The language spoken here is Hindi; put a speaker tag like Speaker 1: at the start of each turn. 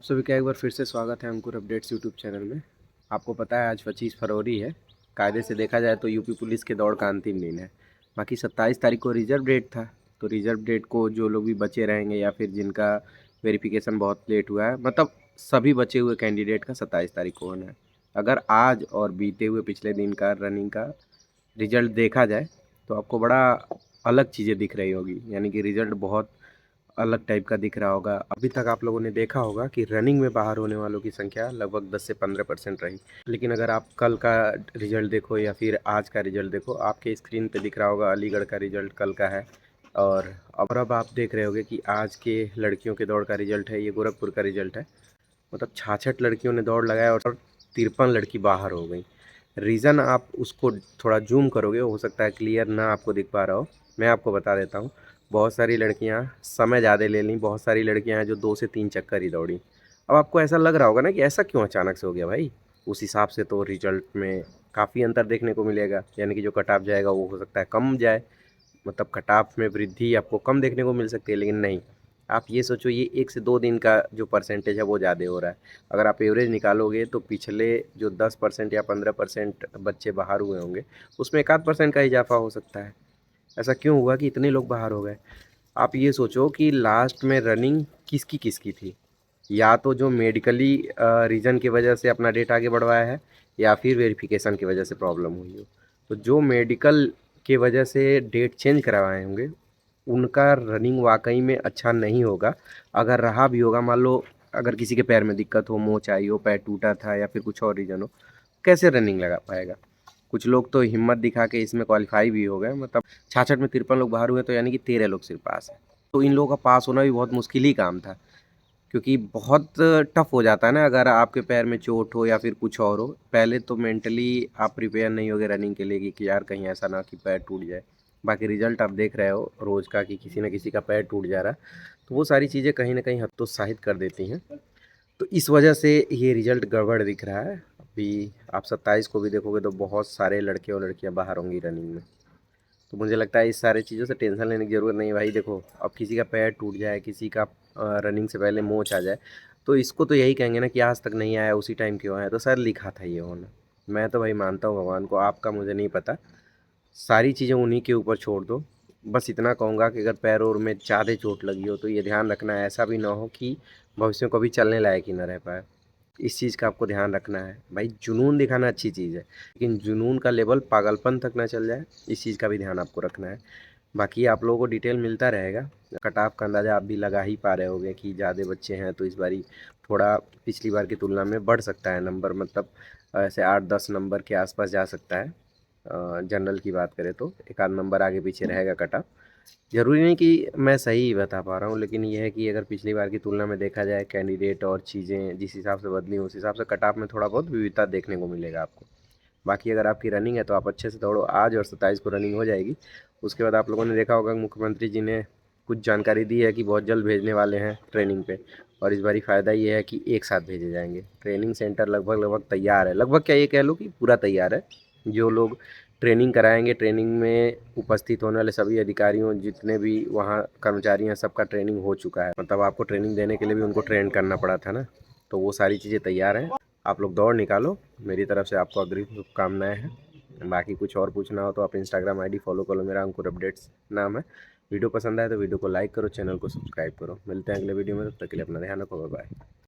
Speaker 1: आप सभी का एक बार फिर से स्वागत है अंकुर अपडेट्स यूट्यूब चैनल में। आपको पता है आज 25 फरवरी है। कायदे से देखा जाए तो यूपी पुलिस के दौड़ का अंतिम दिन है। बाकी 27 तारीख को रिजर्व डेट था, तो रिजर्व डेट को जो लोग भी बचे रहेंगे या फिर जिनका वेरिफिकेशन बहुत लेट हुआ है, मतलब सभी बचे हुए कैंडिडेट का 27 तारीख को होना है। अगर आज और बीते हुए पिछले दिन का रनिंग का रिजल्ट देखा जाए तो आपको बड़ा अलग चीज़ें दिख रही होगी, यानी कि रिजल्ट बहुत अलग टाइप का दिख रहा होगा। अभी तक आप लोगों ने देखा होगा कि रनिंग में बाहर होने वालों की संख्या लगभग 10 से 15% रही। लेकिन अगर आप कल का रिजल्ट देखो या फिर आज का रिजल्ट देखो, आपके स्क्रीन पे दिख रहा होगा अलीगढ़ का रिजल्ट कल का है। और अब आप देख रहे होगे कि आज के लड़कियों के दौड़ का रिजल्ट है, ये गोरखपुर का रिजल्ट है। मतलब 66 लड़कियों ने दौड़ लगाया और 53 लड़की बाहर हो गई। रीज़न आप उसको थोड़ा जूम करोगे, हो सकता है क्लियर ना आपको दिख पा रहा हो। मैं आपको बता देता हूँ। बहुत सारी लड़कियाँ समय ज़्यादा ले लीं, बहुत सारी लड़कियाँ हैं जो 2 से 3 चक्कर ही दौड़ी। अब आपको ऐसा लग रहा होगा ना कि ऐसा क्यों अचानक से हो गया भाई? उस हिसाब से तो रिजल्ट में काफ़ी अंतर देखने को मिलेगा, यानी कि जो कट ऑफ जाएगा वो हो सकता है कम जाए। मतलब कट ऑफ में वृद्धि आपको कम देखने को मिल सकती है, लेकिन नहीं, आप ये सोचो ये 1 से 2 दिन का जो परसेंटेज है वो ज़्यादा हो रहा है। अगर आप एवरेज निकालोगे तो पिछले जो 10% या 15% बच्चे बाहर हुए होंगे, उसमें 1 आध परसेंट का इजाफा हो सकता है। ऐसा क्यों हुआ कि इतने लोग बाहर हो गए? आप ये सोचो कि लास्ट में रनिंग किसकी थी? या तो जो मेडिकली रीज़न की वजह से अपना डेट आगे बढ़वाया है, या फिर वेरिफिकेशन की वजह से प्रॉब्लम हुई हो। तो जो मेडिकल के वजह से डेट चेंज करवाए होंगे, उनका रनिंग वाक़ई में अच्छा नहीं होगा। अगर रहा भी होगा, मान लो अगर किसी के पैर में दिक्कत हो, मोच आई हो, पैर टूटा था या फिर कुछ और रीज़न हो, कैसे रनिंग लगा पाएगा? कुछ लोग तो हिम्मत दिखा के इसमें क्वालीफाई भी हो गए। मतलब 66 में 53 लोग बाहर हुए, तो यानी कि 13 लोग सिर्फ पास हैं। तो इन लोगों का पास होना भी बहुत मुश्किल ही काम था, क्योंकि बहुत टफ हो जाता है ना अगर आपके पैर में चोट हो या फिर कुछ और हो। पहले तो मेंटली आप प्रिपेयर नहीं होगे रनिंग के लिए कि यार कहीं ऐसा ना कि पैर टूट जाए। बाकी रिजल्ट आप देख रहे हो रोज़ का कि किसी न किसी का पैर टूट जा रहा है, तो वो सारी चीज़ें कहीं न कहीं हतोत्साहित कर देती हैं। तो इस वजह से ये रिजल्ट गड़बड़ दिख रहा है। अभी आप 27 को भी देखोगे तो बहुत सारे लड़के और लड़कियाँ बाहर होंगी रनिंग में। तो मुझे लगता है इस सारी चीज़ों से टेंशन लेने की ज़रूरत नहीं है भाई। देखो, अब किसी का पैर टूट जाए, किसी का रनिंग से पहले मोच आ जाए, तो इसको तो यही कहेंगे ना कि आज तक नहीं आया, उसी टाइम क्यों आया? तो शायद लिखा था ये होना। मैं तो भाई मानता हूँ भगवान को, आपका मुझे नहीं पता। सारी चीज़ें उन्हीं के ऊपर छोड़ दो। बस इतना कहूँगा कि अगर पैर और में ज़्यादा चोट लगी हो तो ये ध्यान रखना है, ऐसा भी ना हो कि भविष्य में कभी चलने लायक ही ना रह पाए। इस चीज़ का आपको ध्यान रखना है। भाई जुनून दिखाना अच्छी चीज़ है, लेकिन जुनून का लेवल पागलपन तक ना चल जाए, इस चीज़ का भी ध्यान आपको रखना है। बाकी आप लोगों को डिटेल मिलता रहेगा। कट ऑफ का अंदाज़ा आप भी लगा ही पा रहे होंगे कि ज़्यादा बच्चे हैं, तो इस बारी थोड़ा पिछली बार की तुलना में बढ़ सकता है नंबर। मतलब ऐसे 8-10 नंबर के आसपास जा सकता है। जनरल की बात करें तो एक आध नंबर आगे पीछे रहेगा कट ऑफ। ज़रूरी नहीं कि मैं सही बता पा रहा हूँ, लेकिन ये है कि अगर पिछली बार की तुलना में देखा जाए कैंडिडेट और चीज़ें जिस हिसाब से बदली उस हिसाब से कट ऑफ में थोड़ा बहुत विविधता देखने को मिलेगा आपको। बाकी अगर आपकी रनिंग है तो आप अच्छे से दौड़ो आज, और 27 को रनिंग हो जाएगी। उसके बाद आप लोगों ने देखा होगा मुख्यमंत्री जी ने कुछ जानकारी दी है कि बहुत जल्द भेजने वाले हैं ट्रेनिंग पे। और इस बारी फ़ायदा ये है कि एक साथ भेजे जाएंगे। ट्रेनिंग सेंटर लगभग लगभग तैयार है, लगभग क्या ये कह लो कि पूरा तैयार है। जो लोग ट्रेनिंग कराएंगे, ट्रेनिंग में उपस्थित होने वाले सभी अधिकारियों, जितने भी वहाँ कर्मचारी हैं, सबका ट्रेनिंग हो चुका है। मतलब आपको ट्रेनिंग देने के लिए भी उनको ट्रेन करना पड़ा था ना, तो वो सारी चीज़ें तैयार हैं। आप लोग दौड़ निकालो, मेरी तरफ से आपको अग्रिम शुभकामनाएँ हैं। बाकी कुछ और पूछना हो तो आप इंस्टाग्राम आईडी फॉलो कर लो, मेरा अंकुर अपडेट्स नाम है। वीडियो पसंद आए तो वीडियो को लाइक करो, चैनल को सब्सक्राइब करो। मिलते हैं अगले वीडियो में, तब तक के लिए अपना ध्यान रखो, बाय बाय।